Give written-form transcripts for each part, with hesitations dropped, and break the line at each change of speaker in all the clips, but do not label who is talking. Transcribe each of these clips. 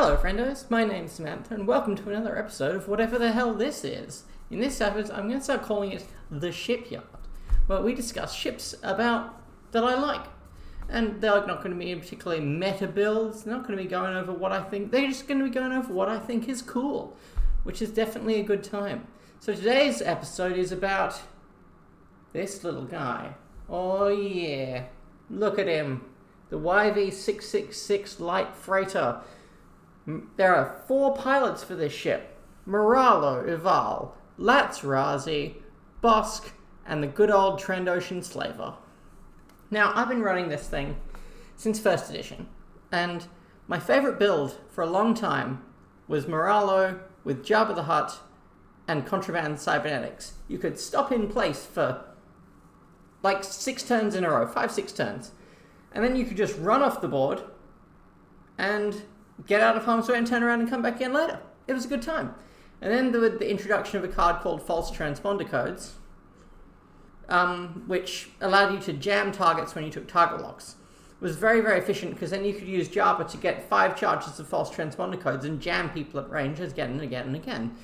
Hello friendos, my name's Samantha and welcome to another episode of whatever the hell this is. In this episode, I'm going to start calling it The Shipyard, where we discuss ships that I like. And they're not going to be particularly meta builds, they're not going to be going over what I think, they're just going to be going over what I think is cool, which is definitely a good time. So today's episode is about this little guy. Oh yeah, look at him. The YV-666 light freighter. There are 4 pilots for this ship: Morallo, YV-666, Bosk, and the good old Trandocean Slaver. Now, I've been running this thing since 1st edition, and my favourite build for a long time was Morallo with Jabba the Hutt and Contraband Cybernetics. You could stop in place for like 6 turns in a row, 5-6 turns, and then you could just run off the board and get out of harm's way and turn around and come back in later. It was a good time. And then there was the introduction of a card called False Transponder Codes, which allowed you to jam targets when you took target locks. It was very, very efficient because then you could use Jabba to get 5 charges of False Transponder Codes and jam people at range again and again and again.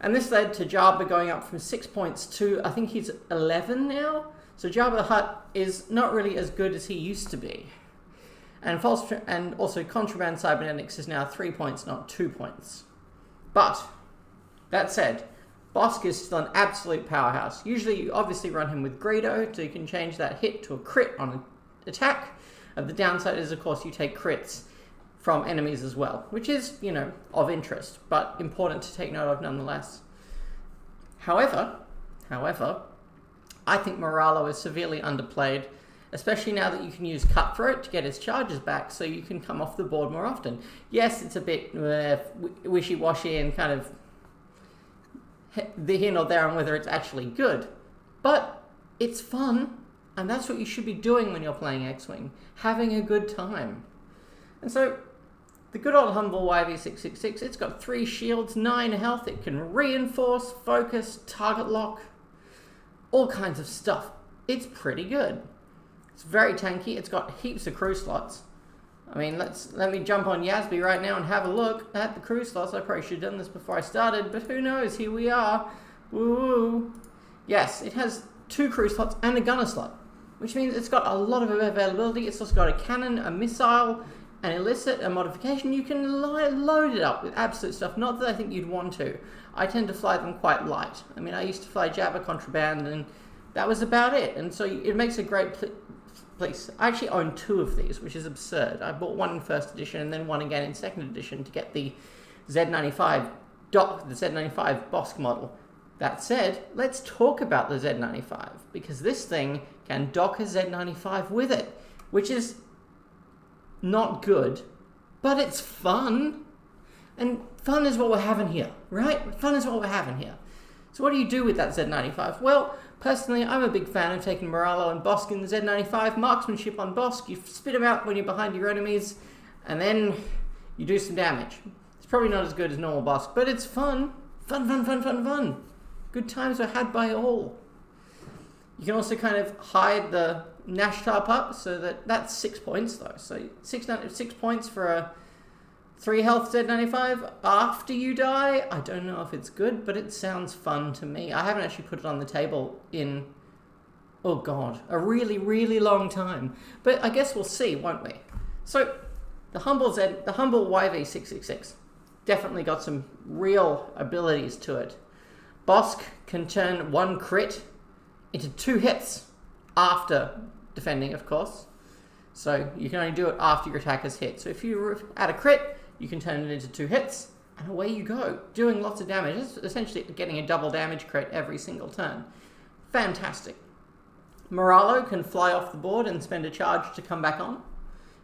And this led to Jabba going up from 6 points to, I think he's 11 now. So Jabba the Hutt is not really as good as he used to be. And also Contraband Cybernetics is now 3 points, not 2 points. But, that said, Bosk is still an absolute powerhouse. Usually you obviously run him with Greedo, so you can change that hit to a crit on an attack. The downside is, of course, you take crits from enemies as well, which is, of interest, but important to take note of nonetheless. However, I think Morallo is severely underplayed, especially now that you can use Cutthroat to get his charges back, so you can come off the board more often. Yes, it's a bit wishy-washy and kind of the here nor there on whether it's actually good, but it's fun, and that's what you should be doing when you're playing X-Wing, having a good time. And so, the good old humble YV-666, it's got 3 shields, 9 health, it can reinforce, focus, target lock, all kinds of stuff. It's pretty good. It's very tanky. It's got heaps of crew slots. I mean, let me jump on Yasby right now and have a look at the crew slots. I probably should have done this before I started, but who knows? Here we are. Woo! Yes, it has 2 crew slots and a gunner slot, which means it's got a lot of availability. It's also got a cannon, a missile, an illicit, a modification. You can load it up with absolute stuff. Not that I think you'd want to. I tend to fly them quite light. I mean, I used to fly Jabba Contraband, and that was about it. And so it makes a great place. I actually own 2 of these, which is absurd. I bought one in 1st edition and then one again in 2nd edition to get the Z95 Bosk model. That said, let's talk about the Z95, because this thing can dock a Z95 with it, which is not good, but it's fun. And fun is what we're having here, right? Fun is what we're having here. So what do you do with that Z95? Well, personally, I'm a big fan of taking Morallo and Bosk in the Z95, marksmanship on Bosk, you spit them out when you're behind your enemies, and then you do some damage. It's probably not as good as normal Bosk, but it's fun. Fun. Good times are had by all. You can also kind of hide the Nashtar pup, so that's 6 points though. So 6 points for a 3 health Z95 after you die. I don't know if it's good, but it sounds fun to me. I haven't actually put it on the table in, oh god, a really, really long time. But I guess we'll see, won't we? So, the humble YV-666 definitely got some real abilities to it. Bosk can turn 1 crit into 2 hits after defending, of course. So, you can only do it after your attack is hit. So if you add a crit, you can turn it into 2 hits, and away you go, doing lots of damage. It's essentially getting a double damage crit every single turn. Fantastic. Morallo can fly off the board and spend a charge to come back on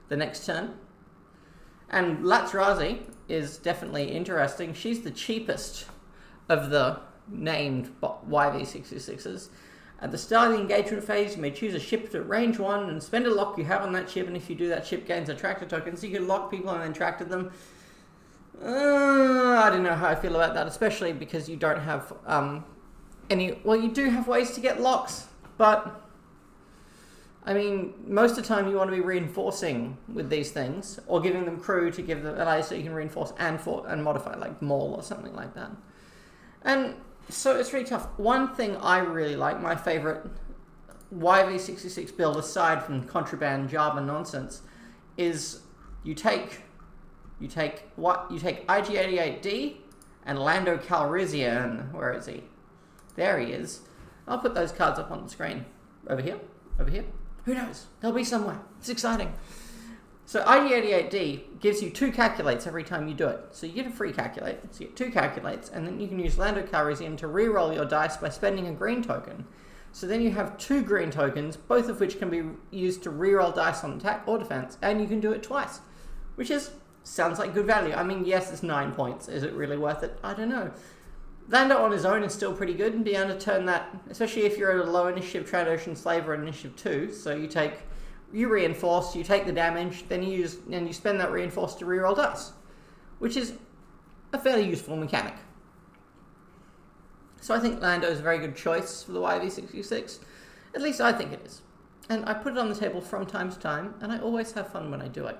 the next turn. And Latrazi is definitely interesting. She's the cheapest of the named YV-666s. At the start of the engagement phase, you may choose a ship at range 1 and spend a lock you have on that ship, and if you do, that ship gains a tractor token, so you can lock people and then tractor them. I don't know how I feel about that, especially because you don't have you do have ways to get locks, but I mean, most of the time you want to be reinforcing with these things, or giving them crew to give them allies so you can reinforce and modify, like maul or something like that. And so it's really tough. One thing I really like, my favorite YV-666 build, aside from contraband Java nonsense, is you take IG-88D and Lando Calrissian. Where is he? There he is. I'll put those cards up on the screen. Over here? Over here? Who knows? They'll be somewhere. It's exciting. So IG-88D gives you 2 calculates every time you do it. So you get a free calculate, so you get 2 calculates, and then you can use Lando Calrissian to reroll your dice by spending a green token. So then you have 2 green tokens, both of which can be used to reroll dice on attack or defense, and you can do it twice, which sounds like good value. I mean, yes, it's 9 points. Is it really worth it? I don't know. Lando on his own is still pretty good, and be able to turn that, especially if you're at a low initiative Transocean Slave or initiative 2, so you reinforce, you take the damage, then you spend that reinforce to reroll dice, which is a fairly useful mechanic. So I think Lando is a very good choice for the YV-666. At least I think it is. And I put it on the table from time to time, and I always have fun when I do it.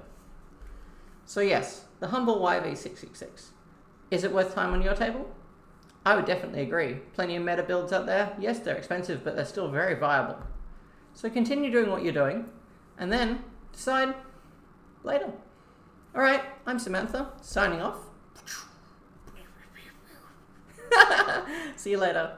So yes, the humble YV-666. Is it worth time on your table? I would definitely agree. Plenty of meta builds out there. Yes, they're expensive, but they're still very viable. So continue doing what you're doing, and then decide later. Alright, I'm Samantha, signing off. See you later.